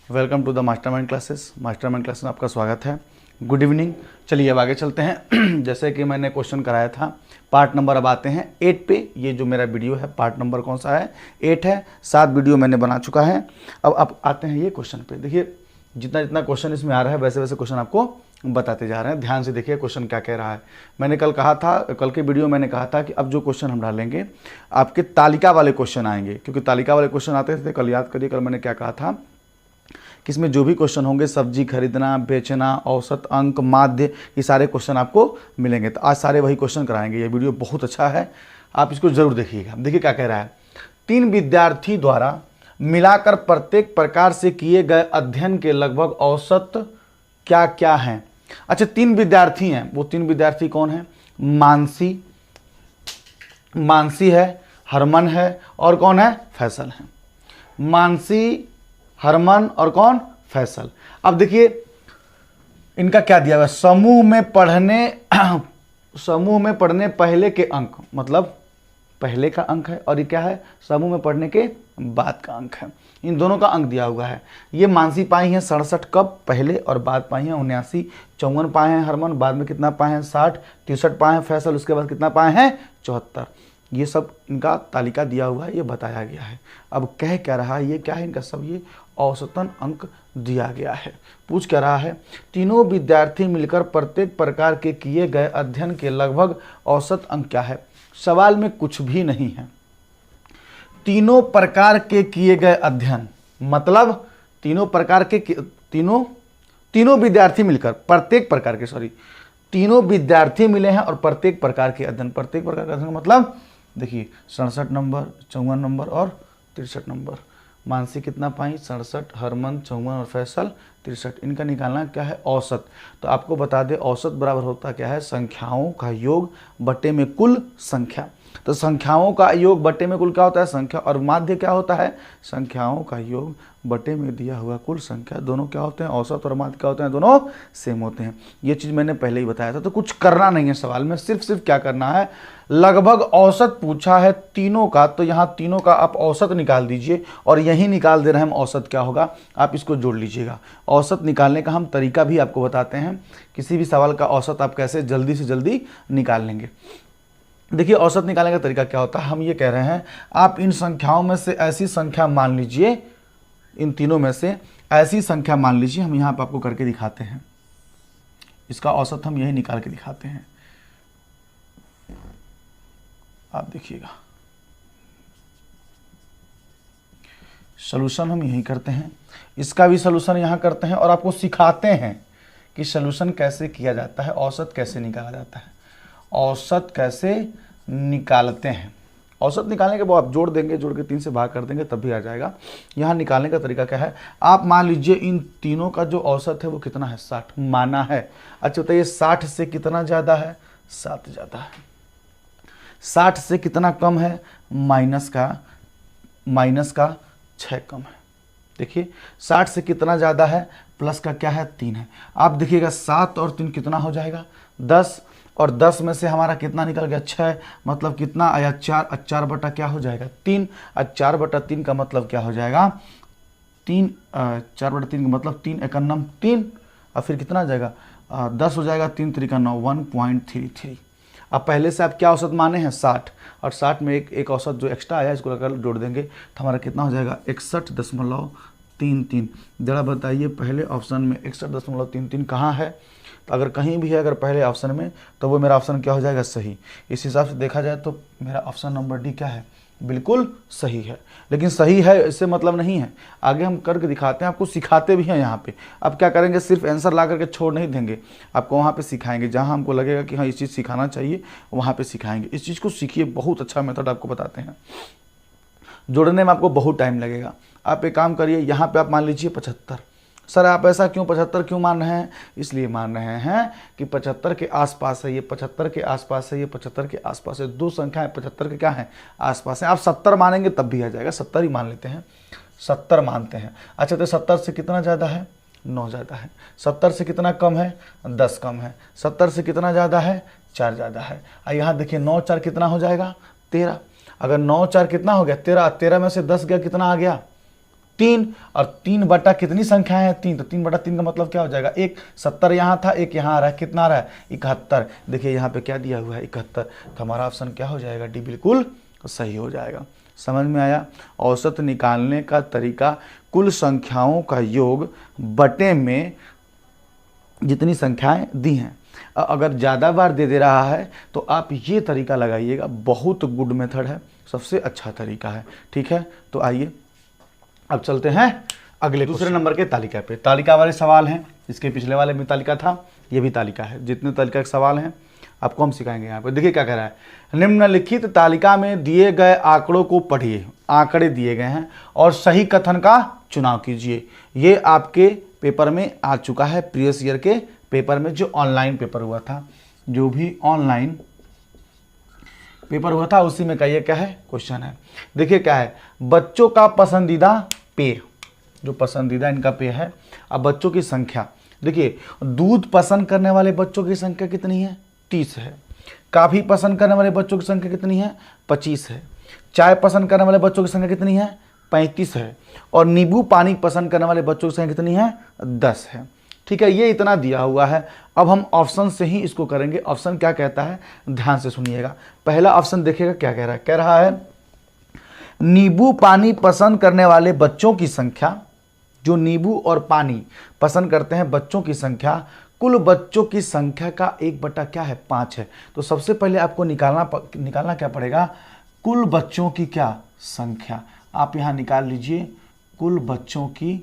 Welcome to the mastermind classes. Mastermind class में आपका स्वागत है। Good evening. चलिए अब आगे चलते हैं। जैसे कि मैंने क्वेश्चन कराया था, पार्ट नंबर अब आते हैं 8 पे। ये जो मेरा वीडियो है पार्ट नंबर कौन सा है? 8 है। 7 वीडियो मैंने बना चुका है। अब आते हैं ये क्वेश्चन पे। देखिए जितना जितना क्वेश्चन इसमें आ रहा है वैसे वैसे क्वेश्चन आपको बताते जा रहे हैं। ध्यान से देखिए क्वेश्चन क्या कह रहा है। मैंने कल कहा था, कल के वीडियो मैंने कहा था कि अब जो क्वेश्चन हम डालेंगे आपके तालिका वाले क्वेश्चन आएंगे, क्योंकि तालिका वाले क्वेश्चन आते थे। कल याद करिए, कल मैंने क्या कहा था कि इसमें जो भी क्वेश्चन होंगे, सब्जी खरीदना, बेचना, औसत अंक, माध्य, ये सारे क्वेश्चन आपको मिलेंगे। तो आज सारे वही क्वेश्चन कराएंगे। ये वीडियो बहुत अच्छा है, आप इसको जरूर देखिएगा। देखिए क्या कह रहा है। 3 विद्यार्थी द्वारा मिलाकर प्रत्येक प्रकार से किए गए अध्ययन के लगभग औसत क्या क्या हैं? अच्छा, 3 विद्यार्थी हैं। वो 3 विद्यार्थी कौन है? मानसी है, हरमन है और कौन है? फैसल है। मानसी, हरमन और कौन? फैसल। अब देखिए इनका क्या दिया हुआ है। समूह में पढ़ने पहले के अंक, मतलब पहले का अंक है, और ये क्या है? समूह में पढ़ने के बाद का अंक है। इन दोनों का अंक दिया हुआ है। ये मानसी पाई है 67 कब पहले, और बाद पाई है 79। 54 पाए हैं हरमन, बाद में कितना पाए हैं? 60। 63 पाए हैं फैसल, उसके बाद कितना पाए हैं? 74। ये सब इनका तालिका दिया हुआ है, ये बताया गया है। अब कह क्या रहा है? ये क्या है? इनका सब ये औसतन अंक दिया गया है। पूछ क्या रहा है? तीनों विद्यार्थी मिलकर प्रत्येक प्रकार के किए गए अध्ययन के लगभग औसत अंक क्या है? सवाल में कुछ भी नहीं है। तीनों प्रकार के किए गए अध्ययन, मतलब तीनों प्रकार के तीनों विद्यार्थी मिलकर प्रत्येक प्रकार के, तीनों विद्यार्थी मिले हैं और प्रत्येक प्रकार के अध्ययन, प्रत्येक प्रकार का अध्ययन मतलब देखिए 67 नंबर, 54 नंबर और 63 नंबर। मानसी कितना पाई? 67, हरमन 54 और फैसल 63। इनका निकालना क्या है? औसत। तो आपको बता दें औसत बराबर होता क्या है? संख्याओं का योग बटे में कुल संख्या। तो संख्याओं का योग बटे में कुल क्या होता है? संख्या। और माध्य क्या होता है? संख्याओं का योग बटे में दिया हुआ कुल संख्या। दोनों क्या होते हैं? औसत और माध्य क्या होते हैं? दोनों सेम होते हैं। ये चीज़ मैंने पहले ही बताया था। तो कुछ करना नहीं है सवाल में, सिर्फ क्या करना है? लगभग औसत पूछा है तीनों का, तो यहाँ तीनों का आप औसत निकाल दीजिए, और यही निकाल दे रहे हैं हम औसत क्या होगा, आप इसको जोड़ लीजिएगा। औसत निकालने का हम तरीका भी आपको बताते हैं, किसी भी सवाल का औसत आप कैसे जल्दी से जल्दी निकाल लेंगे। देखिए औसत निकालने का तरीका क्या होता है। हम ये कह रहे हैं आप इन संख्याओं में से ऐसी संख्या मान लीजिए, इन तीनों में से ऐसी संख्या मान लीजिए, हम यहाँ पर आपको करके दिखाते हैं। इसका औसत हम यही निकाल के दिखाते हैं, आप देखिएगा। सॉल्यूशन हम यही करते हैं, इसका भी सॉल्यूशन यहाँ करते हैं, और आपको सिखाते हैं कि सॉल्यूशन कैसे किया जाता है, औसत कैसे निकाला जाता है, औसत कैसे निकालते हैं। औसत निकालने के बाद आप जोड़ देंगे, जोड़ के 3 से भाग कर देंगे तब भी आ जाएगा। यहाँ निकालने का तरीका क्या है? आप मान लीजिए इन तीनों का जो औसत है वो कितना है? 60 माना है। अच्छा बताइए 60 से कितना ज़्यादा है? 7 ज़्यादा है। 60 से कितना कम है? माइनस का 6 कम है। देखिए 60 से कितना ज़्यादा है? प्लस का क्या है? 3 है। आप देखिएगा 7 और 3 कितना हो जाएगा? 10, और 10 में से हमारा कितना निकल गया? 6, मतलब कितना आया? 4। 4 बटा क्या हो जाएगा? 3। 4 बटा 3 का मतलब क्या हो जाएगा? 3। 4 बटा 3 का मतलब 3 एकन्नम 3, और फिर कितना आ जाएगा? 10 हो जाएगा। 3 3 का 9, 1.33। अब पहले से आप क्या औसत माने हैं? 60, और 60 में एक औसत जो एक्स्ट्रा आया इसको अगर जोड़ देंगे तो हमारा कितना हो जाएगा? 61.33। जरा बताइए पहले ऑप्शन में 61.33 कहाँ है? तो अगर कहीं भी है अगर पहले ऑप्शन में, तो वो मेरा ऑप्शन क्या हो जाएगा? सही। इस हिसाब से देखा जाए तो मेरा ऑप्शन नंबर डी क्या है? बिल्कुल सही है। लेकिन सही है इससे मतलब नहीं है, आगे हम करके दिखाते हैं, आपको सिखाते भी हैं यहाँ पे। अब क्या करेंगे? सिर्फ आंसर ला करके छोड़ नहीं देंगे, आपको वहाँ पे सिखाएंगे। जहाँ हमको लगेगा कि हाँ इस चीज़ सिखाना चाहिए वहाँ पे सिखाएंगे। इस चीज़ को सीखिए, बहुत अच्छा मेथड आपको बताते हैं। जोड़ने में आपको बहुत टाइम लगेगा। आप एक काम करिए, यहाँ पर आप मान लीजिए 75। सर आप ऐसा क्यों 75 क्यों मान रहे हैं? इसलिए मान रहे हैं कि 75 के आसपास है, ये 75 के आसपास है, ये 75 के आसपास है। 2 संख्याएं 75 के क्या है? आसपास है। आप 70 मानेंगे तब भी आ जाएगा, 70 ही मान लेते हैं, 70 मानते हैं। अच्छा तो 70 से कितना ज़्यादा है? 9 ज़्यादा है। 70 से कितना कम है? 10 कम है। 70 से कितना ज़्यादा है? 4 ज़्यादा है। यहाँ देखिए 9 4 कितना हो जाएगा? 13। अगर 9 4 कितना हो गया? 13। 13 में से 10 गया, कितना आ गया? 3, और 3 बटा कितनी संख्याएं हैं 3, तो 3/3 का मतलब क्या हो जाएगा 1। 70 यहाँ था, 1 यहाँ आ रहा है, कितना आ रहा है 71। देखिए यहाँ पे क्या दिया हुआ है 71, तो हमारा ऑप्शन क्या हो जाएगा डी बिल्कुल सही हो जाएगा। समझ में आया। औसत निकालने का तरीका कुल संख्याओं का योग बटे में जितनी संख्याएं दी हैं। अगर ज़्यादा बार दे रहा है तो आप ये तरीका लगाइएगा, बहुत गुड मेथड है, सबसे अच्छा तरीका है। ठीक है, तो आइए अब चलते हैं अगले दूसरे नंबर के तालिका पे। तालिका वाले सवाल हैं, इसके पिछले वाले में तालिका था, ये भी तालिका है। जितने तालिका के सवाल हैं आपको हम सिखाएंगे। यहाँ पे देखिए क्या कह रहा है, निम्नलिखित तालिका में दिए गए आंकड़ों को पढ़िए। आंकड़े दिए गए हैं और सही कथन का चुनाव कीजिए। ये आपके पेपर में आ चुका है, प्रीवियस ईयर के पेपर में, जो ऑनलाइन पेपर हुआ था, जो भी ऑनलाइन पेपर हुआ था उसी में का ये क्या है क्वेश्चन है। देखिए क्या है, बच्चों का पसंदीदा पेय, जो पसंदीदा इनका पेय है। अब बच्चों की संख्या देखिए, दूध पसंद करने वाले बच्चों की संख्या कितनी है 30 है। काफ़ी पसंद करने वाले बच्चों की संख्या कितनी है 25 है। चाय पसंद करने वाले बच्चों की संख्या कितनी है 35 है। और नींबू पानी पसंद करने वाले बच्चों की संख्या कितनी है 10 है। ठीक है, ये इतना दिया हुआ है। अब हम ऑप्शन से ही इसको करेंगे। ऑप्शन क्या कहता है ध्यान से सुनिएगा। पहला ऑप्शन देखिएगा क्या कह रहा है, कह रहा है नींबू पानी पसंद करने वाले बच्चों की संख्या, जो नींबू और पानी पसंद करते हैं बच्चों की संख्या कुल बच्चों की संख्या का 1 क्या है 5 है। तो सबसे पहले आपको निकालना क्या पड़ेगा, कुल बच्चों की क्या संख्या। आप यहां निकाल लीजिए, कुल बच्चों की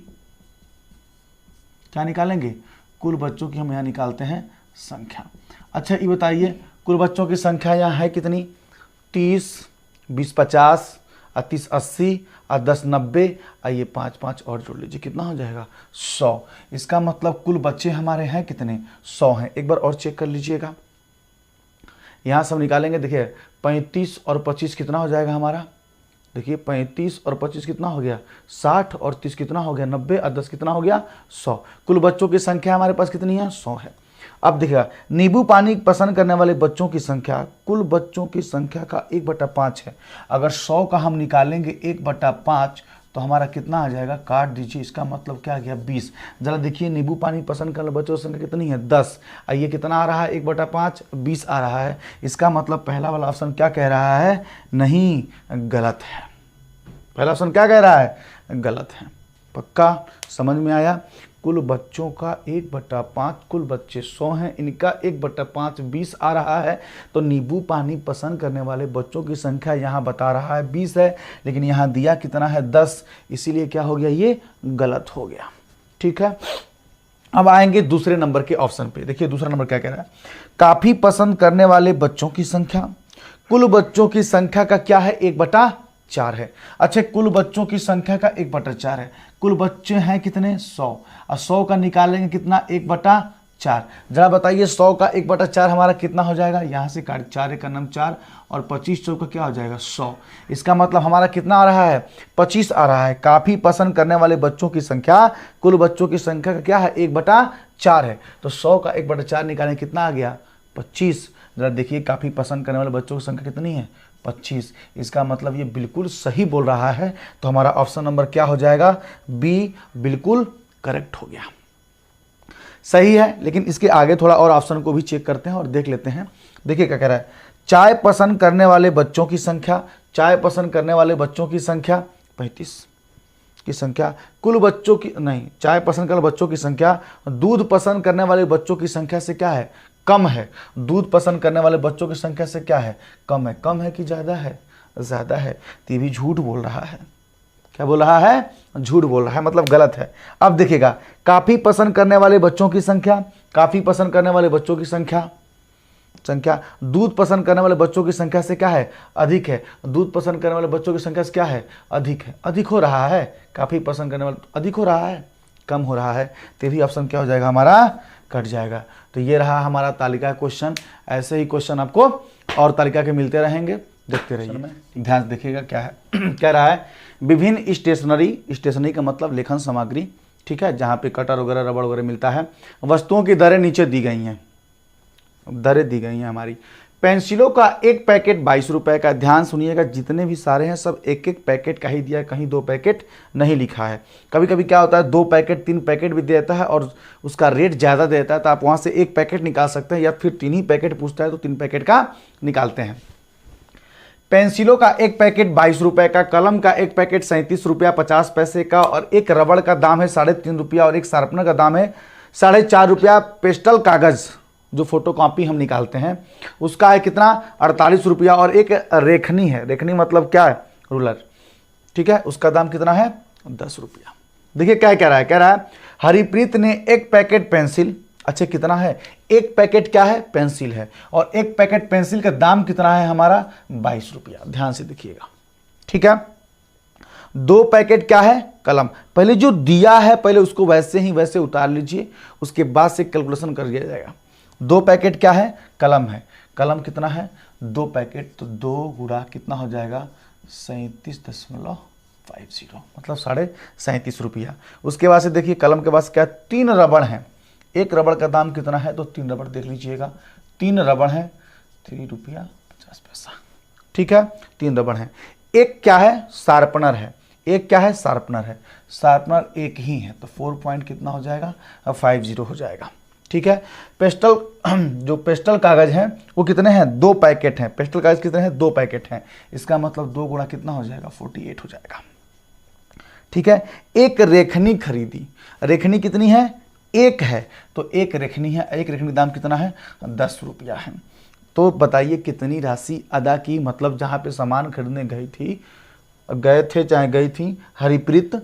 क्या निकालेंगे, कुल बच्चों की हम यहाँ निकालते हैं संख्या। अच्छा ये बताइए, कुल बच्चों की संख्या यहाँ है कितनी 30, 20 50, 30 80, 10 90, आइए 5 5 और जोड़ लीजिए, कितना हो जाएगा 100। इसका मतलब कुल बच्चे हमारे हैं कितने 100 हैं। एक बार और चेक कर लीजिएगा, यहाँ सब निकालेंगे। देखिए 35 और 25 कितना हो जाएगा हमारा, देखिए 35 और 25 कितना हो गया 60, और 30 कितना हो गया 90, और 10 कितना हो गया 100। कुल बच्चों की संख्या हमारे पास कितनी है 100 है। अब देखिएगा, नींबू पानी पसंद करने वाले बच्चों की संख्या कुल बच्चों की संख्या का 1/5 है। अगर 100 का हम निकालेंगे 1/5 तो हमारा कितना आ जाएगा, काट दीजिए, इसका मतलब क्या आ गया 20। जरा देखिए, नींबू पानी पसंद करने वाले बच्चों की संख्या कितनी है 10, ये कितना आ रहा है 1/5 20 आ रहा है। इसका मतलब पहला वाला ऑप्शन क्या कह रहा है, नहीं गलत है। पहला ऑप्शन क्या कह रहा है, गलत है। पक्का समझ में आया। कुल बच्चों का 1/5, कुल बच्चे 100 हैं, इनका 1/5 20 आ रहा है। तो नींबू पानी पसंद करने वाले बच्चों की संख्या यहाँ बता रहा है 20 है, लेकिन यहाँ दिया कितना है 10, इसीलिए क्या हो गया, ये गलत हो गया। ठीक है, अब आएंगे दूसरे नंबर के ऑप्शन पे। देखिए दूसरा नंबर क्या कह रहा है, काफ़ी पसंद करने वाले बच्चों की संख्या कुल बच्चों की संख्या का क्या है 1/4 है। अच्छा, कुल बच्चों की संख्या का 1/4 है। कुल बच्चे हैं कितने 100, और 100 का निकालेंगे कितना 1/4। जरा बताइए 100 का 1/4 हमारा कितना हो जाएगा, यहाँ से काट 4 1 9 4 और 25 चौका क्या हो जाएगा 100। इसका मतलब हमारा कितना आ रहा है 25 आ रहा है। काफ़ी पसंद करने वाले बच्चों की संख्या कुल बच्चों की संख्या का क्या है 1/4 है। तो 100 का 1/4 निकालें कितना आ गया 25। जरा देखिए, काफ़ी पसंद करने वाले बच्चों की संख्या कितनी है 25। इसका मतलब ये बिल्कुल सही बोल रहा है। तो हमारा ऑप्शन नंबर क्या हो जाएगा, बी बिल्कुल करेक्ट हो गया, सही है। लेकिन इसके आगे थोड़ा और ऑप्शन को भी चेक करते हैं और देख लेते हैं। देखिए क्या कह रहा है, चाय पसंद करने वाले बच्चों की संख्या, चाय पसंद करने वाले बच्चों की संख्या 35 की संख्या कुल बच्चों की, नहीं, चाय पसंद करने वाले बच्चों की संख्या दूध पसंद करने वाले बच्चों की संख्या से क्या है कम है। दूध पसंद करने वाले बच्चों की संख्या से क्या है कम है। कम है कि ज़्यादा है, ज़्यादा है। तो ये भी झूठ बोल रहा है। क्या बोल रहा है, झूठ बोल रहा है, मतलब गलत है। अब देखिएगा, काफ़ी पसंद करने वाले बच्चों की संख्या, काफ़ी पसंद करने वाले बच्चों की संख्या दूध पसंद करने वाले बच्चों की संख्या से क्या है अधिक है। दूध पसंद करने वाले बच्चों की संख्या से क्या है अधिक है, अधिक हो रहा है। काफ़ी पसंद करने वाले अधिक हो रहा है, कम हो रहा है। तो भी ऑप्शन क्या हो जाएगा हमारा, कट जाएगा। तो ये रहा हमारा तालिका क्वेश्चन। ऐसे ही क्वेश्चन आपको और तालिका के मिलते रहेंगे, देखते रहिए। ध्यान से देखिएगा क्या है कह रहा है, विभिन्न स्टेशनरी का मतलब लेखन सामग्री, ठीक है, जहाँ पे कटर वगैरह रबड़ वगैरह मिलता है, वस्तुओं की दरें नीचे दी गई हैं, दरें दी गई हैं हमारी। पेंसिलों का एक पैकेट 22 रुपए का। ध्यान सुनिएगा, जितने भी सारे हैं सब एक एक पैकेट का ही दिया है, कहीं 2 पैकेट नहीं लिखा है। कभी कभी क्या होता है 2 पैकेट 3 पैकेट भी देता है और उसका रेट ज़्यादा देता है, तो आप वहाँ से 1 पैकेट निकाल सकते हैं, या फिर 3 ही पैकेट पूछता है तो 3 पैकेट का निकालते हैं। पेंसिलों का एक पैकेट 22 रुपए का, कलम का एक पैकेट 37 रुपया 50 पैसे का, और एक रबड़ का दाम है 3.5 रुपया, और एक शार्पनर का दाम है 4.5 रुपया। पेस्टल कागज़ जो फोटो कॉपी हम निकालते हैं उसका है कितना, 48 रुपया, और एक रेखनी है, रेखनी मतलब क्या है, रूलर, ठीक है, उसका दाम कितना है, 10 रुपया। देखिए क्या कह रहा है, कह रहा है हरिप्रीत ने एक पैकेट पेंसिल, अच्छा कितना है, एक पैकेट क्या है, पेंसिल है, और एक पैकेट पेंसिल का दाम कितना है हमारा, 22 रुपया। ध्यान से देखिएगा, ठीक है। 2 पैकेट क्या है, कलम। पहले जो दिया है पहले उसको वैसे ही वैसे उतार लीजिए, उसके बाद से कैलकुलेशन कर लिया जाएगा। 2 पैकेट क्या है, कलम है, कलम कितना है, 2 पैकेट, तो 2 गुणा कितना हो जाएगा, 37.50, मतलब 37.5 रुपया। उसके बाद से देखिए कलम के पास क्या, 3 रबड़ हैं, एक रबड़ का दाम कितना है, तो 3 रबड़ देख लीजिएगा, 3 रबड़ है 3 रुपया 50 पैसा, ठीक है, 3 रबड़ है। एक क्या है, शार्पनर है, एक क्या है, शार्पनर है, शार्पनर एक ही है, तो 4 पॉइंट कितना हो जाएगा, 50 हो जाएगा, ठीक है। पेस्टल जो पेस्टल कागज हैं वो कितने हैं, 2 पैकेट हैं, पेस्टल कागज कितने हैं, 2 पैकेट हैं, इसका मतलब 2 गुणा कितना हो जाएगा, 48 हो जाएगा, ठीक है। एक रेखनी खरीदी, रेखनी कितनी है, एक है, तो एक रेखनी है, एक रेखनी दाम कितना है, 10 रुपया है। तो बताइए कितनी राशि अदा की, मतलब जहाँ पे सामान खरीदने गए थे चाहे गई थी हरिप्रीत,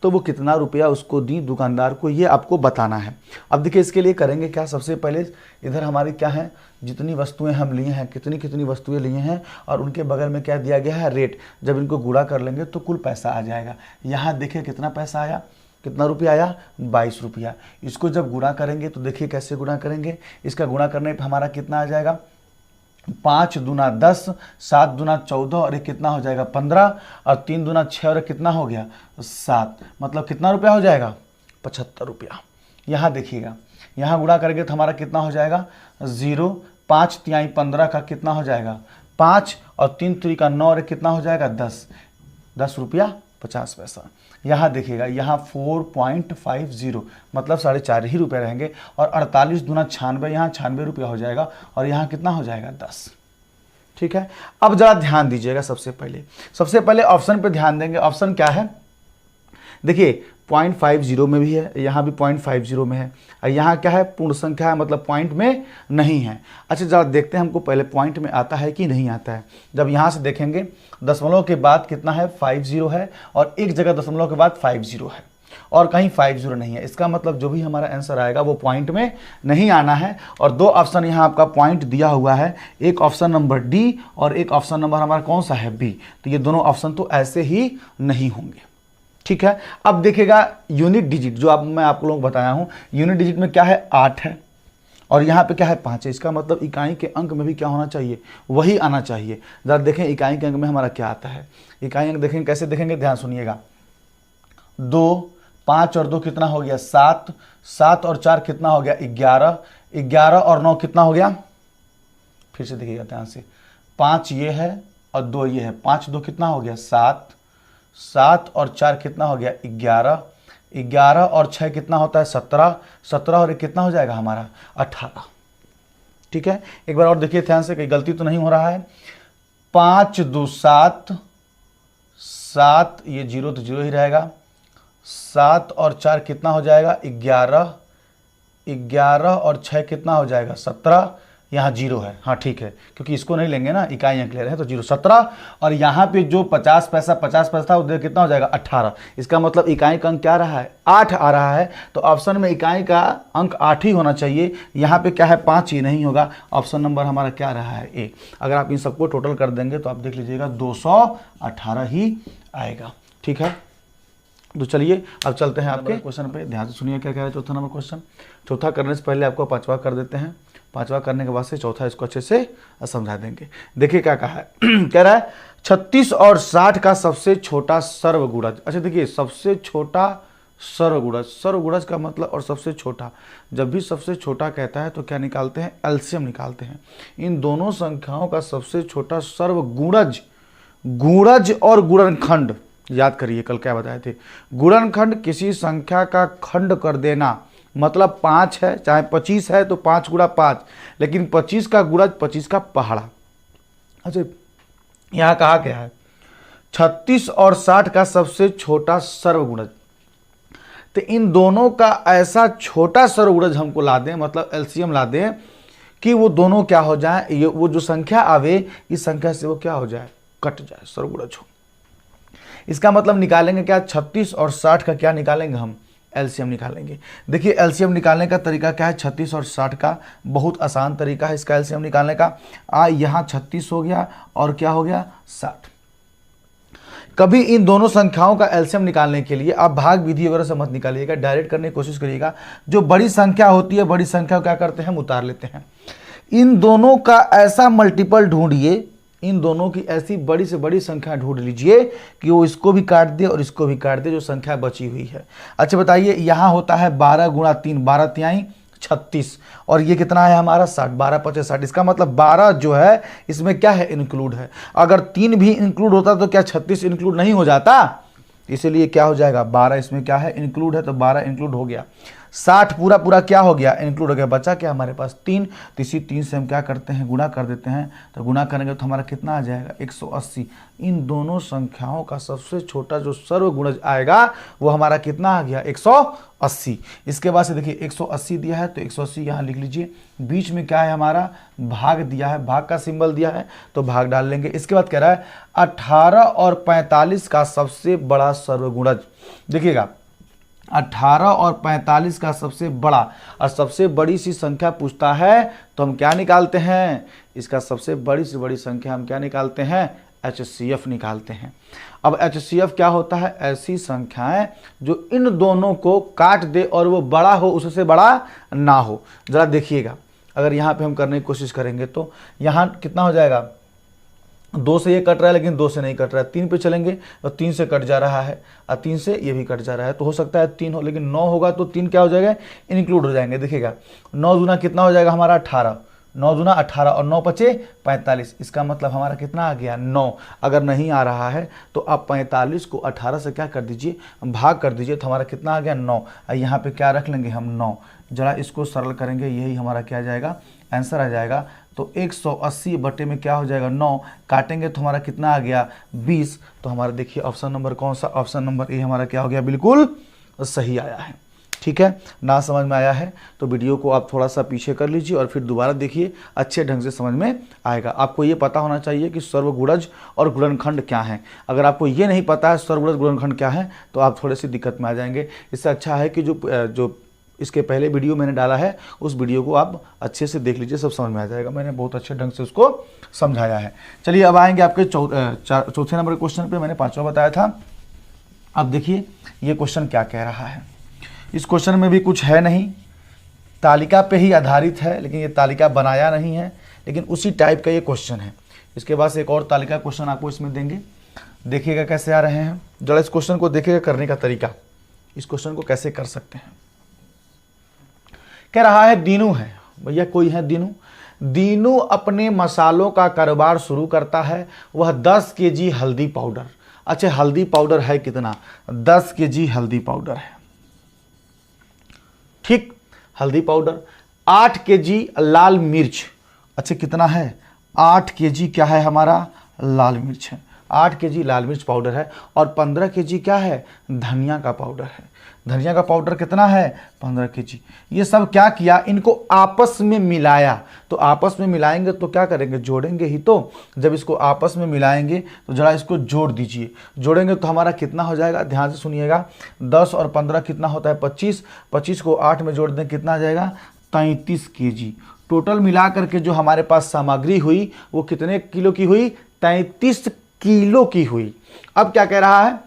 तो वो कितना रुपया उसको दी दुकानदार को, ये आपको बताना है। अब देखिए इसके लिए करेंगे क्या, सबसे पहले इधर हमारी क्या है, जितनी वस्तुएं हम लिए हैं, कितनी कितनी वस्तुएं लिए हैं, और उनके बगल में क्या दिया गया है, रेट। जब इनको गुणा कर लेंगे तो कुल पैसा आ जाएगा। यहाँ देखिए कितना पैसा आया, कितना रुपया आया, 22 रुपया। इसको जब गुणा करेंगे तो देखिए कैसे गुणा करेंगे, इसका गुणा करने पर हमारा कितना आ जाएगा, 5 दूना 10, 7 दूना 14, और एक कितना हो जाएगा 15, और 3 दूना 6, और कितना हो गया 7, मतलब कितना रुपया हो जाएगा, 75 रुपया। यहाँ देखिएगा, यहाँ गुणा करेंगे तो हमारा कितना हो जाएगा 0, 5 तिहाई 15 का कितना हो जाएगा 5, और 3 3 का 9, और कितना हो जाएगा 10 रुपया 50 पैसा। यहाँ देखिएगा, यहाँ 4.50 मतलब 4.5 ही रुपये रहेंगे, और 48 दूना 96, यहाँ 96 रुपया हो जाएगा, और यहाँ कितना हो जाएगा 10, ठीक है। अब जरा ध्यान दीजिएगा, सबसे पहले ऑप्शन पे ध्यान देंगे। ऑप्शन क्या है, देखिए 0.50 में भी है, यहाँ भी 0.50 में है, और यहाँ क्या है, पूर्ण संख्या है, मतलब पॉइंट में नहीं है। अच्छा जरा देखते हैं हमको पहले पॉइंट में आता है कि नहीं आता है। जब यहाँ से देखेंगे दशमलव के बाद कितना है, 50 है, और एक जगह दशमलव के बाद 50 है, और कहीं 50 नहीं है। इसका मतलब जो भी हमारा आंसर आएगा वो पॉइंट में नहीं आना है। और 2 ऑप्शन यहाँ आपका पॉइंट दिया हुआ है, एक ऑप्शन नंबर डी और एक ऑप्शन नंबर हमारा कौन सा है, बी। तो ये दोनों ऑप्शन तो ऐसे ही नहीं होंगे, ठीक है। अब देखिएगा यूनिट डिजिट, जो मैं आपको लोग बताया हूँ, यूनिट डिजिट में क्या है, 8 है, और यहाँ पे क्या है, 5 है। इसका मतलब इकाई के अंक में भी क्या होना चाहिए, वही आना चाहिए। जरा देखें इकाई के अंक में हमारा क्या आता है, इकाई अंक देखेंगे, कैसे देखेंगे, ध्यान सुनिएगा। 2, 5 और 2 कितना हो गया, 7, 7 और 4 कितना हो गया, 11, 11 और 9 कितना हो गया, फिर से देखिएगा ध्यान से, 5 ये है और 2 ये है, 5 2 कितना हो गया, 7, 7 और 4 कितना हो गया, 11, 11 और 6 कितना होता है, 17, 17 और 1 कितना हो जाएगा हमारा, 18, ठीक है। एक बार और देखिए ध्यान से, कहीं गलती तो नहीं हो रहा है। 5 2 7, 7 ये 0 तो 0 ही रहेगा, 7 और 4 कितना हो जाएगा, 11, 11 और 6 कितना हो जाएगा, 17, यहाँ 0 है, हाँ ठीक है, क्योंकि इसको नहीं लेंगे ना, इकाई अंक ले रहे हैं, तो 0, 17, और यहाँ पे जो 50 पैसा था उधर कितना हो जाएगा, 18। इसका मतलब इकाई का अंक क्या रहा है, 8 आ रहा है। तो ऑप्शन में इकाई का अंक 8 ही होना चाहिए। यहाँ पे क्या है, 5 ही नहीं होगा। ऑप्शन नंबर हमारा क्या रहा है, ए। अगर आप इन सबको टोटल कर देंगे तो आप देख लीजिएगा 218 ही आएगा, ठीक है। तो चलिए अब चलते हैं आपके क्वेश्चन पे, ध्यान से सुनिए क्या कह रहा है चौथा नंबर क्वेश्चन। चौथा करने से पहले आपको पांचवा कर देते हैं, पांचवा करने के बाद से चौथा इसको अच्छे से समझा देंगे। देखिए क्या कहा है कह रहा है 36 और 60 का सबसे छोटा सर्वगुणज। अच्छा देखिए, सबसे छोटा सर्वगुणज। सर्वगुणज का मतलब और सबसे छोटा, जब भी सबसे छोटा कहता है तो क्या निकालते हैं, एलसीएम निकालते हैं। इन दोनों संख्याओं का सबसे छोटा सर्वगुणज, गुणज और गुणनखंड याद करिए कल क्या बताए थे। गुणनखंड किसी संख्या का खंड कर देना, मतलब 5 है चाहे 25 है तो 5 गुणा 5, लेकिन 25 का गुणज 25 का पहाड़ा। अच्छा यहाँ कहा क्या है, 36 और 60 का सबसे छोटा सर्वगुणज। तो इन दोनों का ऐसा छोटा सर्वगुणज हमको ला दें, मतलब एलसीएम ला दें कि वो दोनों क्या हो जाए, ये वो जो संख्या आवे इस संख्या से वो क्या हो जाए, कट जाए, सर्वगुणज हो। इसका मतलब निकालेंगे क्या, 36 और 60 का क्या निकालेंगे हम, एलसीएम निकालेंगे। देखिए एलसीएम निकालने का तरीका क्या है, 36 और 60 का बहुत आसान तरीका है इसका एलसीएम निकालने का। यहाँ 36 हो गया और क्या हो गया 60। कभी इन दोनों संख्याओं का एलसीएम निकालने के लिए आप भाग विधि वगैरह से मत निकालिएगा, डायरेक्ट करने की कोशिश करिएगा। जो बड़ी संख्या होती है, बड़ी संख्या को क्या करते हैं, हम उतार लेते हैं। इन दोनों का ऐसा मल्टीपल ढूंढिए, इन दोनों की ऐसी बड़ी से बड़ी संख्या ढूंढ लीजिए कि वो इसको भी काट दे और इसको भी काट दे, जो संख्या बची हुई है। अच्छा बताइए, यहाँ होता है 12 गुणा 3, 12 तिहाई 36, और ये कितना है हमारा 60, 12 5 60। इसका मतलब 12 जो है इसमें क्या है, इंक्लूड है। अगर 3 भी इंक्लूड होता तो क्या 36 इंक्लूड नहीं हो जाता, इसीलिए क्या हो जाएगा 12 इसमें क्या है, इंक्लूड है, तो 12 इंक्लूड हो गया। 60 पूरा पूरा क्या हो गया, इंक्लूड हो गया। बचा क्या हमारे पास 3, तो इसी 3 से हम क्या करते हैं, गुणा कर देते हैं। तो गुणा करेंगे तो हमारा कितना आ जाएगा 180। इन दोनों संख्याओं का सबसे छोटा जो सर्वगुणज आएगा वो हमारा कितना आ गया 180। इसके बाद से देखिए 180 दिया है तो 180 यहाँ लिख लीजिए। बीच में क्या है हमारा, भाग दिया है, भाग का सिंबल दिया है तो भाग डाल लेंगे। इसके बाद कह रहा है 18 और 45 का सबसे बड़ा सर्वगुणज। देखिएगा 18 और 45 का सबसे बड़ा और सबसे बड़ी सी संख्या पूछता है तो हम क्या निकालते हैं, इसका सबसे बड़ी से बड़ी संख्या हम क्या निकालते हैं, HCF निकालते हैं। अब HCF क्या होता है, ऐसी संख्याएं जो इन दोनों को काट दे और वो बड़ा हो उससे बड़ा ना हो। जरा देखिएगा, अगर यहाँ पे हम करने की कोशिश करेंगे तो यहाँ कितना हो जाएगा, 2 से ये कट रहा है लेकिन 2 से नहीं कट रहा है। 3 पे चलेंगे तो 3 से कट जा रहा है और 3 से ये भी कट जा रहा है, तो हो सकता है 3 हो, लेकिन 9 होगा तो 3 क्या हो जाएगा, इंक्लूड हो जाएंगे। देखिएगा 9 दूना कितना हो जाएगा हमारा 18, 9 दूना 18 और 9 पचे 45। इसका मतलब हमारा कितना आ गया 9। अगर नहीं आ रहा है तो आप 45 को 18 से क्या कर दीजिए, भाग कर दीजिए, तो हमारा कितना आ गया 9। यहाँ पे क्या रख लेंगे हम 9। जरा इसको सरल करेंगे, यही हमारा क्या जाएगा, आंसर आ जाएगा। तो 180 बटे में क्या हो जाएगा 9, काटेंगे तो हमारा कितना आ गया 20। तो हमारा देखिए ऑप्शन नंबर कौन सा, ऑप्शन नंबर ए हमारा क्या हो गया, बिल्कुल सही आया है। ठीक है, ना समझ में आया है तो वीडियो को आप थोड़ा सा पीछे कर लीजिए और फिर दोबारा देखिए, अच्छे ढंग से समझ में आएगा। आपको ये पता होना चाहिए कि सर्वगुणज और गुणनखंड क्या है। अगर आपको ये नहीं पता है सर्वगुणज गुणनखंड क्या है तो आप थोड़ी सी दिक्कत में आ जाएंगे। इससे अच्छा है कि जो इसके पहले वीडियो मैंने डाला है उस वीडियो को आप अच्छे से देख लीजिए, सब समझ में आ जाएगा। मैंने बहुत अच्छे ढंग से उसको समझाया है। चलिए अब आएंगे आपके चौथे नंबर के क्वेश्चन पे। मैंने 5वां बताया था। अब देखिए ये क्वेश्चन क्या कह रहा है। इस क्वेश्चन में भी कुछ है नहीं, तालिका पे ही आधारित है, लेकिन ये तालिका बनाया नहीं है, लेकिन उसी टाइप का ये क्वेश्चन है। इसके बाद से एक और तालिका क्वेश्चन आपको इसमें देंगे, देखिएगा कैसे आ रहे हैं। जरा इस क्वेश्चन को देखिएगा करने का तरीका, इस क्वेश्चन को कैसे कर सकते हैं। कह रहा है दीनू है, भैया कोई है दीनू। दीनू अपने मसालों का कारोबार शुरू करता है। वह 10 केजी हल्दी पाउडर, अच्छा हल्दी पाउडर है कितना, 10 केजी हल्दी पाउडर है, ठीक, हल्दी पाउडर। 8 केजी लाल मिर्च, अच्छा कितना है 8 केजी क्या है हमारा लाल मिर्च है, 8 केजी लाल मिर्च पाउडर है। और 15 केजी क्या है, धनिया का पाउडर है। धनिया का पाउडर कितना है 15 केजी। ये सब क्या किया, इनको आपस में मिलाया। तो आपस में मिलाएंगे तो क्या करेंगे, जोड़ेंगे ही तो। जब इसको आपस में मिलाएंगे तो जरा इसको जोड़ दीजिए। जोड़ेंगे तो हमारा कितना हो जाएगा, ध्यान से सुनिएगा, 10 और 15 कितना होता है 25। 25 को 8 में जोड़ दें कितना आ जाएगा 33 केजी। टोटल मिला करके जो हमारे पास सामग्री हुई वो कितने किलो की हुई, 33 किलो की हुई। अब क्या कह रहा है,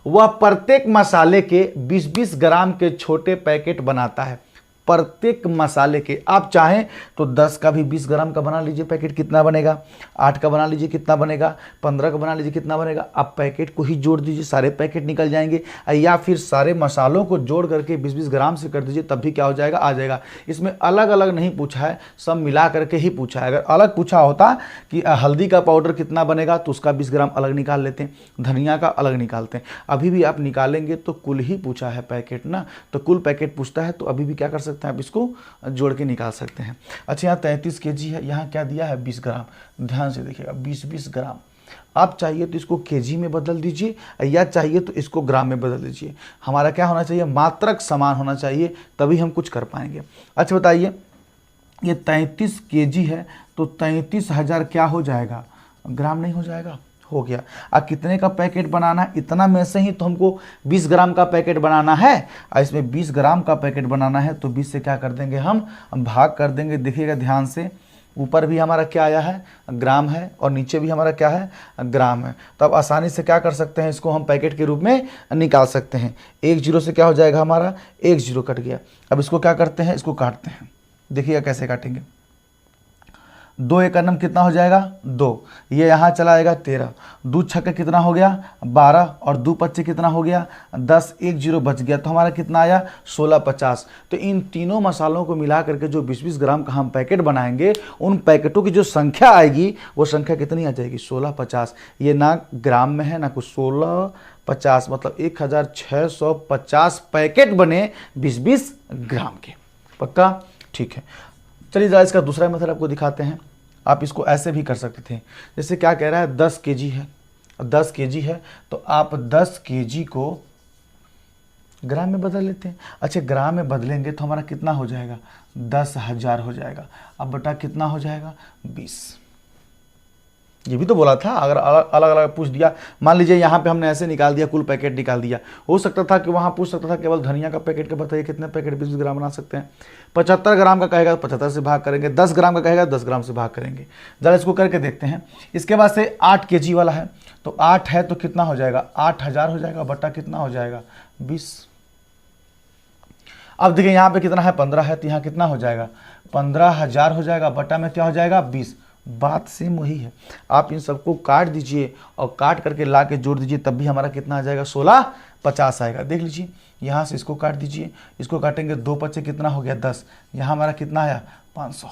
वह प्रत्येक मसाले के 20-20 ग्राम के छोटे पैकेट बनाता है। प्रत्येक मसाले के। आप चाहें तो 10 का भी 20 ग्राम का बना लीजिए पैकेट, कितना बनेगा? 8 का बना लीजिए, कितना बनेगा? 15 का बना लीजिए, कितना बनेगा? आप पैकेट को ही जोड़ दीजिए, सारे पैकेट निकल जाएंगे। या फिर सारे मसालों को जोड़ करके 20-20 ग्राम से कर दीजिए, तब भी क्या हो जाएगा? आ जाएगा। इसमें अलग अलग नहीं पूछा है, सब मिला करके ही पूछा है। अगर अलग पूछा होता कि हल्दी का पाउडर कितना बनेगा तो उसका 20 ग्राम अलग निकाल लेते हैं, धनिया का अलग निकालते हैं। अभी भी आप निकालेंगे तो कुल ही पूछा है पैकेट ना, तो कुल पैकेट पूछता है तो अभी भी क्या कर सकते हैं, आप इसको जोड़ के निकाल सकते हैं। अच्छा, यहाँ 33 kg है, यहाँ क्या दिया है? 20 ग्राम। ध्यान से देखिएगा, 20-20 ग्राम। आप चाहिए तो इसको केजी में बदल दीजिए या चाहिए तो इसको ग्राम में बदल दीजिए। हमारा क्या होना चाहिए? मात्रक समान होना चाहिए, तभी हम कुछ कर पाएंगे। अच्छा बताइए, ये 33 kg है तो 33,000 क्या हो जाएगा? ग्राम नहीं हो जाएगा? हो गया। अब कितने का पैकेट बनाना है? इतना में से ही तो हमको 20 ग्राम का पैकेट बनाना है, और इसमें 20 ग्राम का पैकेट बनाना है तो 20 से क्या कर देंगे? हम भाग कर देंगे। देखिएगा ध्यान से, ऊपर भी हमारा क्या आया है? ग्राम है, और नीचे भी हमारा क्या है? ग्राम है। तो अब आसानी से क्या कर सकते हैं? इसको हम पैकेट के रूप में निकाल सकते हैं। 1 0 से क्या हो जाएगा हमारा? 1 0 कट गया। अब इसको क्या करते हैं? इसको काटते हैं। देखिएगा कैसे काटेंगे। 2 1 नम कितना हो जाएगा? 2। ये यहाँ चला आएगा 13। 2 छक्के कितना हो गया? 12। और 2 25 कितना हो गया? 10। 1 0 बच गया, तो हमारा कितना आया? 1650। तो इन तीनों मसालों को मिला करके जो 20-20 ग्राम का हम पैकेट बनाएंगे, उन पैकेटों की जो संख्या आएगी वो संख्या कितनी आ जाएगी? 1650। ये ना ग्राम में है ना कुछ, 1650 मतलब 1650 पैकेट बने 20-20 ग्राम के। पक्का? ठीक है। चलिए जरा इसका दूसरा मेथड आपको दिखाते हैं। आप इसको ऐसे भी कर सकते थे, जैसे क्या कह रहा है? 10 kg है, 10 kg है तो आप 10 kg को ग्राम में बदल लेते हैं। अच्छा, ग्राम में बदलेंगे तो हमारा कितना हो जाएगा? 10,000 हो जाएगा। अब बटा कितना हो जाएगा? 20। ये भी तो बोला था, अगर अलग अलग पूछ दिया, मान लीजिए यहाँ पे हमने ऐसे निकाल दिया, कुल पैकेट निकाल दिया, हो सकता था कि वहाँ पूछ सकता था केवल धनिया का पैकेट का बताइए कितने पैकेट 20 ग्राम बना सकते हैं। 75 ग्राम का कहेगा तो 75 से भाग करेंगे, 10 ग्राम का कहेगा 10 ग्राम से भाग करेंगे। जरा इसको करके देखते हैं। इसके बाद से 8 kg वाला है, तो 8 है तो कितना हो जाएगा? 8,000 हो जाएगा, बटा कितना हो जाएगा? 20। अब देखिए यहाँ पे कितना है? 15 है, तो यहाँ कितना हो जाएगा? 15,000 हो जाएगा, बटा में क्या हो जाएगा? 20। बात सेम वही है। आप इन सबको काट दीजिए और काट करके ला के जोड़ दीजिए, तब भी हमारा कितना आ जाएगा? 1650 आएगा। देख लीजिए, यहाँ से इसको काट दीजिए, इसको काटेंगे, 2 25 कितना हो गया? 10। यहाँ हमारा कितना आया? 500।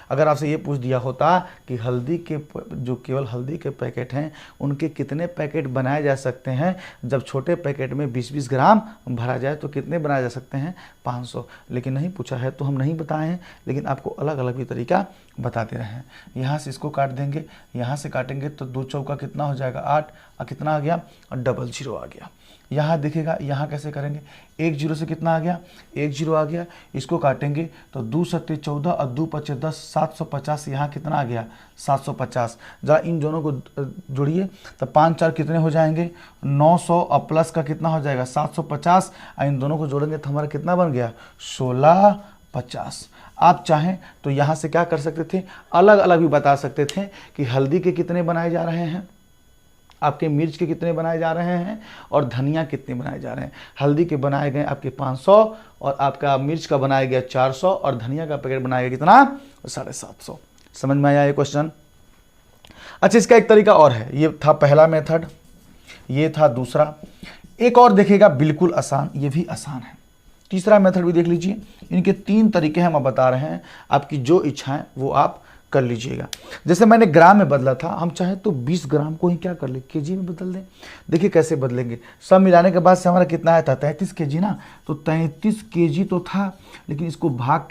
अगर आपसे ये पूछ दिया होता कि हल्दी के जो केवल हल्दी के पैकेट हैं उनके कितने पैकेट बनाए जा सकते हैं, जब छोटे पैकेट में 20-20 ग्राम भरा जाए तो कितने बनाए जा सकते हैं? 500। लेकिन नहीं पूछा है तो हम नहीं बताए हैं, लेकिन आपको अलग अलग भी तरीका बताते रहे हैं। यहाँ से इसको काट देंगे, यहाँ से काटेंगे तो 2 चौका कितना हो जाएगा? 8। और कितना आ गया? 00 आ गया। यहाँ देखिएगा, यहाँ कैसे करेंगे? 1 0 से कितना आ गया? 1 0 आ गया। इसको काटेंगे तो 2 7 14 और 2 5 10, 750। यहाँ कितना आ गया? 750। जरा इन दोनों को जोड़िए तो 5 4 कितने हो जाएंगे? 900 और प्लस का कितना हो जाएगा? 750। और इन दोनों को जोड़ेंगे तो हमारा कितना बन गया? 1650। आप चाहें तो यहाँ से क्या कर सकते थे? अलग अलग भी बता सकते थे कि हल्दी के कितने बनाए जा रहे हैं, आपके मिर्च के कितने बनाए जा रहे हैं, और धनिया कितने बनाए जा रहे हैं। हल्दी के बनाए गए आपके 500, और आपका मिर्च का बनाया गया 400, और धनिया का पैकेट बनाया गया कितना? 750। समझ में आया ये क्वेश्चन? अच्छा, इसका एक तरीका और है। ये था पहला मेथड, ये था दूसरा। एक और देखिएगा, बिल्कुल आसान, ये भी आसान है। तीसरा मेथड भी देख लीजिए। इनके 3 तरीके हम बता रहे हैं, आपकी जो इच्छा है वो आप कर लीजिएगा। जैसे मैंने ग्राम में बदला था, हम चाहे तो 20 ग्राम को ही क्या कर ले? केजी में बदल दें। देखिए कैसे बदलेंगे। सब मिलाने के बाद से हमारा कितना आया था? 33 kg ना, तो 33 kg तो था, लेकिन इसको भाग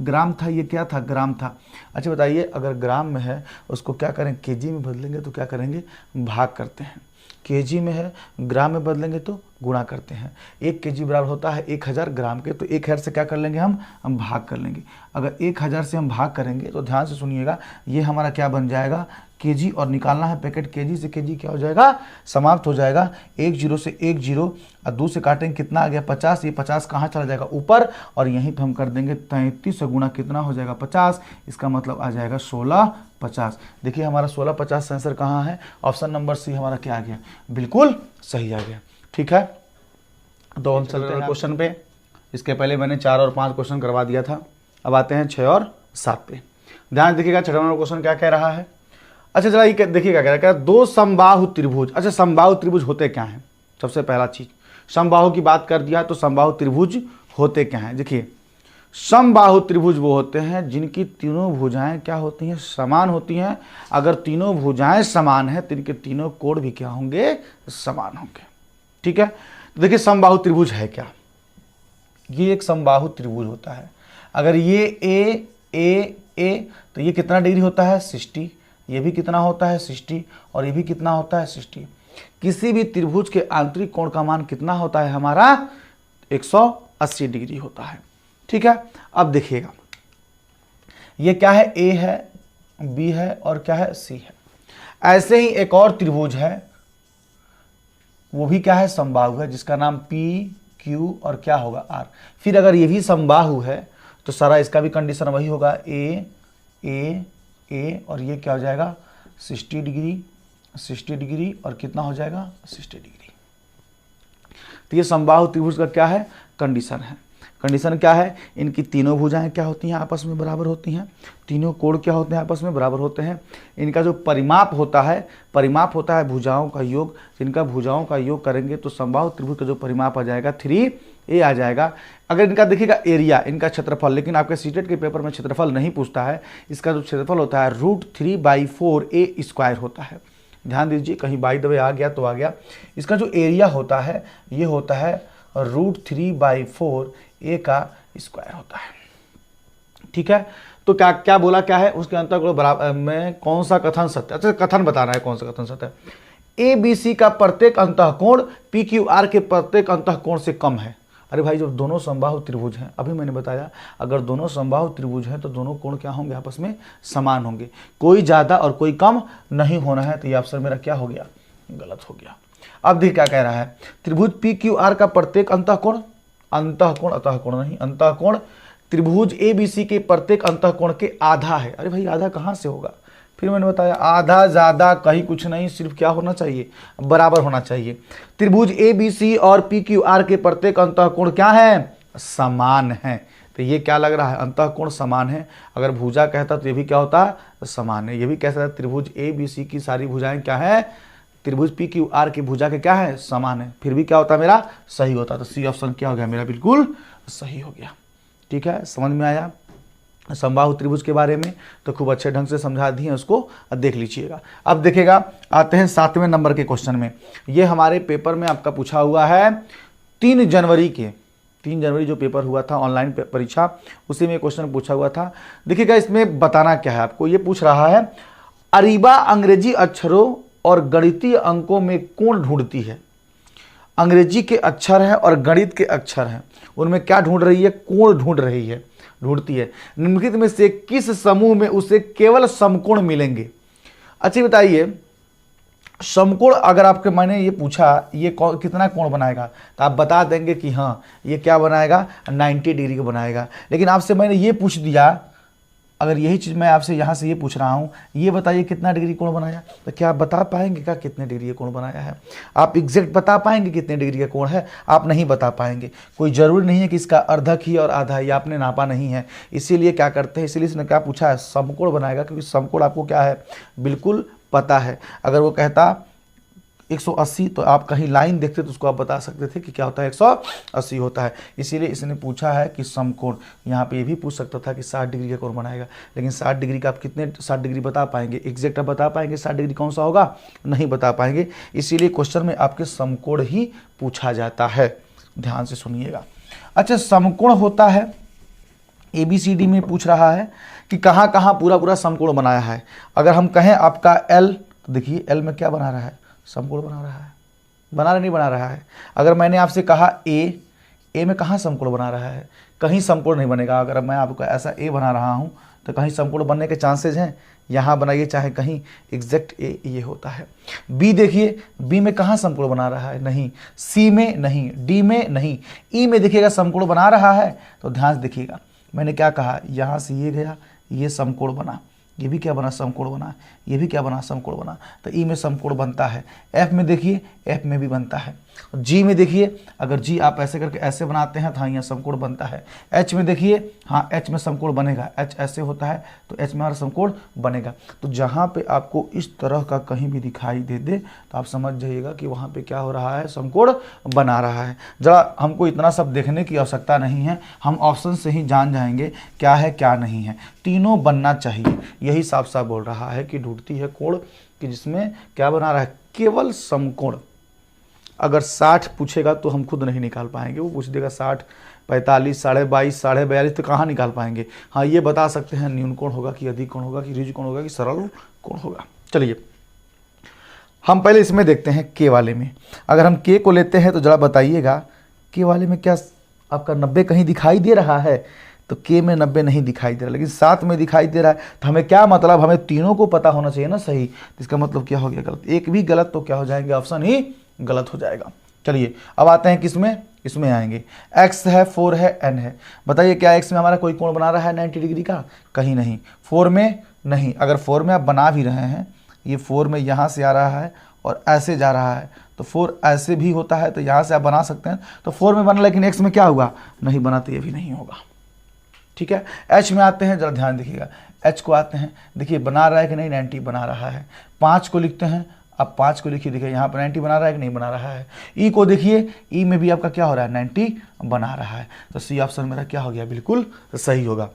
ग्राम था, ये क्या था? ग्राम था। अच्छा बताइए, अगर ग्राम में है उसको क्या करें? केजी में बदलेंगे तो क्या करेंगे? भाग करते हैं। केजी में है, ग्राम में बदलेंगे तो गुणा करते हैं। 1 kg बराबर होता है 1000 ग्राम के, तो 1000 से क्या कर लेंगे? हम भाग कर लेंगे। अगर 1000 से हम भाग करेंगे तो ध्यान से सुनिएगा, ये हमारा क्या बन जाएगा? केजी, और निकालना है पैकेट। केजी से केजी क्या हो जाएगा? समाप्त हो जाएगा। 1 0 से 1 0 और 2 से काटेंगे, कितना आ गया? 50। ये 50 कहाँ चला जाएगा? ऊपर, और यहीं पे हम कर देंगे 33 से गुणा, कितना हो जाएगा? 50। इसका मतलब आ जाएगा 1650। देखिए हमारा 1650 आंसर कहाँ है? ऑप्शन नंबर सी हमारा क्या आ गया? बिल्कुल सही आ गया। ठीक है, तो हम चलते हैं क्वेश्चन पे। इसके पहले मैंने 4 और 5 क्वेश्चन करवा दिया था। अब आते हैं 6 और 7 पे। ध्यान देखिएगा 6वां नंबर क्वेश्चन क्या कह रहा है। अच्छा चला ये देखिए क्या कह रहा है, 2 समबाहु त्रिभुज। अच्छा समबाहु त्रिभुज होते क्या हैं, सबसे पहला चीज समबाहु की बात कर दिया तो समबाहु त्रिभुज होते क्या हैं। देखिए समबाहु त्रिभुज वो होते हैं जिनकी तीनों भुजाएं क्या होती हैं, समान होती हैं। अगर तीनों भुजाएं समान हैं तो इनके तीनों कोण भी क्या होंगे, समान होंगे। ठीक है, तो देखिए समबाहु त्रिभुज है क्या, ये एक समबाहु त्रिभुज होता है। अगर ये ए तो ये कितना डिग्री होता है 60, ये भी कितना होता है 60 और ये भी कितना होता है 60। किसी भी त्रिभुज के आंतरिक कोण का मान कितना होता है हमारा 180 डिग्री होता है। ठीक है, अब देखिएगा ये क्या है, ए है, बी है और क्या है, सी है। ऐसे ही एक और त्रिभुज है, वो भी क्या है, समबाहु है, जिसका नाम पी क्यू और क्या होगा आर। फिर अगर ये भी समबाहु है तो सारा इसका भी कंडीशन वही होगा, ए और ये क्या हो जाएगा 60 डिग्री और कितना हो जाएगा 60 डिग्री। तो ये समबाहु त्रिभुज का क्या है, कंडीशन है। कंडीशन क्या है, इनकी तीनों भुजाएं क्या होती हैं, आपस में बराबर होती हैं। तीनों कोण क्या होते हैं, आपस में बराबर होते हैं। इनका जो परिमाप होता है भुजाओं का योग। जिनका भुजाओं का योग करेंगे तो समबाहु त्रिभुज का जो परिमाप आ जाएगा 3a आ जाएगा। अगर इनका देखिएगा एरिया, इनका क्षेत्रफल, लेकिन आपके सीटेट के पेपर में क्षेत्रफल नहीं पूछता है। इसका जो क्षेत्रफल होता है √3/4a² होता है। ध्यान दीजिए, कहीं बाय द वे आ गया तो आ गया। इसका जो एरिया होता है ये होता है √3/4a² होता है। ठीक है, तो क्या बोला क्या है, उसके अंतर्गत बराबर में कौन सा कथन सत्य। अच्छा कथन बताना है कौन सा कथन सत्य है। ABC का प्रत्येक अंतःकोण PQR के प्रत्येक अंतःकोण से कम है। अरे भाई जब दोनों समबाहु त्रिभुज हैं, अभी मैंने बताया अगर दोनों समबाहु त्रिभुज हैं तो दोनों कोण क्या होंगे, आपस में समान होंगे। कोई ज़्यादा और कोई कम नहीं होना है। तो ये ऑप्शन मेरा क्या हो गया, गलत हो गया। अब देखिए क्या कह रहा है, त्रिभुज PQR का प्रत्येक अंतःकोण त्रिभुज ABC के प्रत्येक अंतःकोण के आधा है। अरे भाई आधा कहाँ से होगा, फिर मैंने बताया आधा ज़्यादा कहीं कुछ नहीं, सिर्फ क्या होना चाहिए, बराबर होना चाहिए। त्रिभुज ABC और PQR के प्रत्येक अंतःकोण क्या है, समान है। तो ये क्या लग रहा है, अंतःकोण समान है। अगर भुजा कहता तो ये भी क्या होता, समान है। ये भी कह सकता है त्रिभुज ABC की सारी भुजाएं क्या है, त्रिभुज PQR की भुजा के क्या है, समान है। फिर भी क्या होता मेरा, सही होता। तो सी ऑप्शन क्या हो गया मेरा, बिल्कुल सही हो गया। ठीक है, समझ में आया समबाहु त्रिभुज के बारे में, तो खूब अच्छे ढंग से समझा दिए, उसको देख लीजिएगा। अब देखिएगा आते हैं 7वें नंबर के क्वेश्चन में। ये हमारे पेपर में आपका पूछा हुआ है 3 जनवरी जो पेपर हुआ था ऑनलाइन परीक्षा, उसी में क्वेश्चन पूछा हुआ था। देखिएगा इसमें बताना क्या है आपको, ये पूछ रहा है अरीबा अंग्रेजी अक्षरों और गणितीय अंकों में कोण ढूंढती है। अंग्रेजी के अक्षर हैं और गणित के अक्षर हैं, उनमें क्या ढूंढ रही है, कोण ढूंढती है। निम्नलिखित में से किस समूह में उसे केवल समकोण मिलेंगे। अच्छी बताइए, समकोण अगर आपके मैंने ये पूछा ये कितना कोण बनाएगा, तो आप बता देंगे कि हाँ ये क्या बनाएगा, 90 डिग्री का बनाएगा। लेकिन आपसे मैंने ये पूछ दिया, अगर यही चीज़ मैं आपसे यहाँ से ये पूछ रहा हूँ, ये बताइए कितना डिग्री कोण बनाया, तो क्या आप बता पाएंगे क्या कितने डिग्री का कोण बनाया है। आप एग्जैक्ट बता पाएंगे कितने डिग्री का कोण है, आप नहीं बता पाएंगे। कोई ज़रूरी नहीं है कि इसका अर्धक ही और आधा ही, आपने नापा नहीं है। इसीलिए क्या करते हैं, इसीलिए इसने क्या पूछा है, समकोण बनाएगा, क्योंकि समकोण आपको क्या है, बिल्कुल पता है। अगर वो कहता 180 तो आप कहीं लाइन देखते तो उसको आप बता सकते थे कि क्या होता है, 180 होता है। इसीलिए इसने पूछा है कि समकोण। यहाँ पे ये भी पूछ सकता था कि 60 डिग्री का कोण बनाएगा, लेकिन 60 डिग्री का आप कितने 60 डिग्री बता पाएंगे, एग्जैक्ट आप बता पाएंगे 60 डिग्री कौन सा होगा, नहीं बता पाएंगे। इसीलिए क्वेश्चन में आपके समकोण ही पूछा जाता है, ध्यान से सुनिएगा। अच्छा समकोण होता है, ABCD में पूछ रहा है कि कहाँ कहाँ पूरा समकोण बनाया है। अगर हम कहें आपका L, तो देखिए L में क्या बना रहा है, समकोण बना रहा है, नहीं बना रहा है। अगर मैंने आपसे कहा ए में कहाँ समकोण बना रहा है, कहीं समकोण नहीं बनेगा। अगर मैं आपको ऐसा ए बना रहा हूँ तो कहीं समकोण बनने के चांसेस हैं, यहाँ बनाइए चाहे कहीं, एग्जैक्ट ए ये होता है। बी देखिए, बी में कहाँ समकोण बना रहा है, नहीं। सी में नहीं, डी में नहीं, ई में देखिएगा समकोण बना रहा है। तो ध्यान से देखिएगा, मैंने क्या कहा, यहाँ से ये गया, ये समकोण बना, ये भी क्या बना, समकोण बना, ये भी क्या बना, समकोण बना। तो ई में समकोण बनता है। एफ में देखिए, एफ में भी बनता है। जी में देखिए, अगर जी आप ऐसे करके ऐसे बनाते हैं तो हाँ यहाँ समकोण बनता है। एच में देखिए, हाँ एच में समकोण बनेगा, एच ऐसे होता है तो एच में हमारा समकोण बनेगा। तो जहाँ पे आपको इस तरह का कहीं भी दिखाई दे तो आप समझ जाइएगा कि वहाँ पे क्या हो रहा है, समकोण बना रहा है। जरा हमको इतना सब देखने की आवश्यकता नहीं है, हम ऑप्शन से ही जान जाएंगे क्या है क्या नहीं है। तीनों बनना चाहिए, यही साफ साफ बोल रहा है कि ढूंढती है कोण कि जिसमें क्या बना रहा है, केवल समकोण। अगर 60 पूछेगा तो हम खुद नहीं निकाल पाएंगे, वो पूछ देगा 60, 45, 22.5, 42.5 तो कहाँ निकाल पाएंगे। हाँ ये बता सकते हैं न्यून कोण होगा कि अधिक कोण होगा कि ऋज कोण होगा कि सरल कोण होगा। चलिए हम पहले इसमें देखते हैं के वाले में। अगर हम के को लेते हैं तो जरा बताइएगा के वाले में क्या आपका 90 कहीं दिखाई दे रहा है, तो के में 90 नहीं दिखाई दे रहा, लेकिन 7 में दिखाई दे रहा है। तो हमें क्या मतलब, हमें तीनों को पता होना चाहिए ना सही। तो इसका मतलब क्या हो गया, गलत। एक भी गलत तो क्या हो जाएंगे, ऑप्शन ही गलत हो जाएगा। चलिए अब आते हैं किसमें, इसमें आएंगे। x है, 4 है, n है। बताइए क्या x में हमारा कोई कोण बना रहा है 90 डिग्री का, कहीं नहीं। 4 में नहीं, अगर 4 में आप बना भी रहे हैं, ये 4 में यहाँ से आ रहा है और ऐसे जा रहा है, तो 4 ऐसे भी होता है तो यहाँ से आप बना सकते हैं। तो 4 में बना, लेकिन x में क्या हुआ, नहीं बना, तो ये भी नहीं होगा। ठीक है, h में आते हैं, जरा ध्यान देखिएगा। h को आते हैं, देखिए बना रहा है कि नहीं, 90 बना रहा है। 5 को लिखते हैं, अब 5 को लिखिए, देखिए यहाँ पर 90 बना रहा है कि नहीं बना रहा है। ई को देखिए, ई में भी आपका क्या हो रहा है, 90 बना रहा है। तो सी ऑप्शन मेरा क्या हो गया, बिल्कुल सही होगा।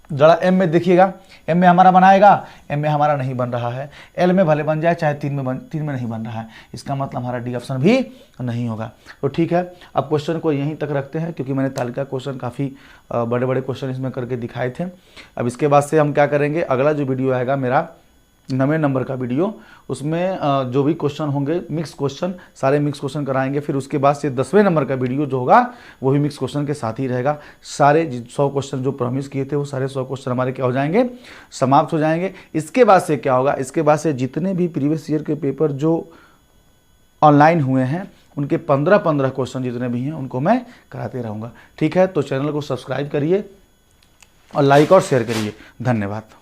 जरा एम में देखिएगा, एम में हमारा बनाएगा, एम में हमारा नहीं बन रहा है। एल में भले बन जाए, चाहे 3 में नहीं बन रहा है, इसका मतलब हमारा डी ऑप्शन भी नहीं होगा। तो ठीक है, अब क्वेश्चन को यहीं तक रखते हैं, क्योंकि मैंने तालिका क्वेश्चन काफ़ी बड़े बड़े क्वेश्चन इसमें करके दिखाए थे। अब इसके बाद से हम क्या करेंगे, अगला जो वीडियो आएगा मेरा 9वें नंबर का वीडियो, उसमें जो भी क्वेश्चन होंगे मिक्स क्वेश्चन, सारे मिक्स क्वेश्चन कराएंगे। फिर उसके बाद से 10वें नंबर का वीडियो जो होगा वो भी मिक्स क्वेश्चन के साथ ही रहेगा। सारे 100 क्वेश्चन जो प्रॉमिस किए थे वो सारे 100 क्वेश्चन हमारे क्या हो जाएंगे, समाप्त हो जाएंगे। इसके बाद से क्या होगा, इसके बाद से जितने भी प्रीवियस ईयर के पेपर जो ऑनलाइन हुए हैं उनके 15-15 क्वेश्चन जितने भी हैं उनको मैं कराते रहूँगा। ठीक है, तो चैनल को सब्सक्राइब करिए और लाइक और शेयर करिए। धन्यवाद।